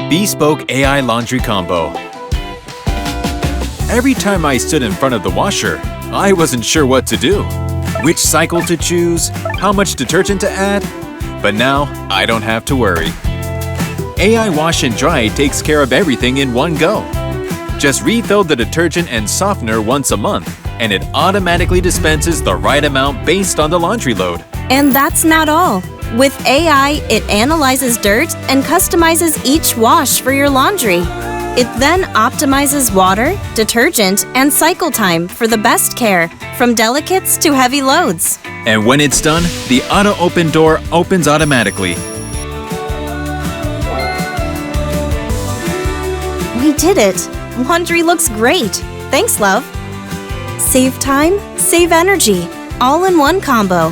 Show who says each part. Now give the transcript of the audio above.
Speaker 1: Bespoke AI Laundry Combo. Every time I stood in front of the washer, I wasn't sure what to do. Which cycle to choose, how much detergent to add. But now, I don't have to worry. AI Wash and Dry takes care of everything in one go. Just refill the detergent and softener once a month, and it automatically dispenses the right amount based on the laundry load.
Speaker 2: And that's not all. With AI, it analyzes dirt and customizes each wash for your laundry. It then optimizes water, detergent, and cycle time for the best care, from delicates to heavy loads.
Speaker 1: And when it's done, the auto-open door opens automatically.
Speaker 2: We did it! Laundry looks great! Thanks, love! Save time, save energy, all in one combo.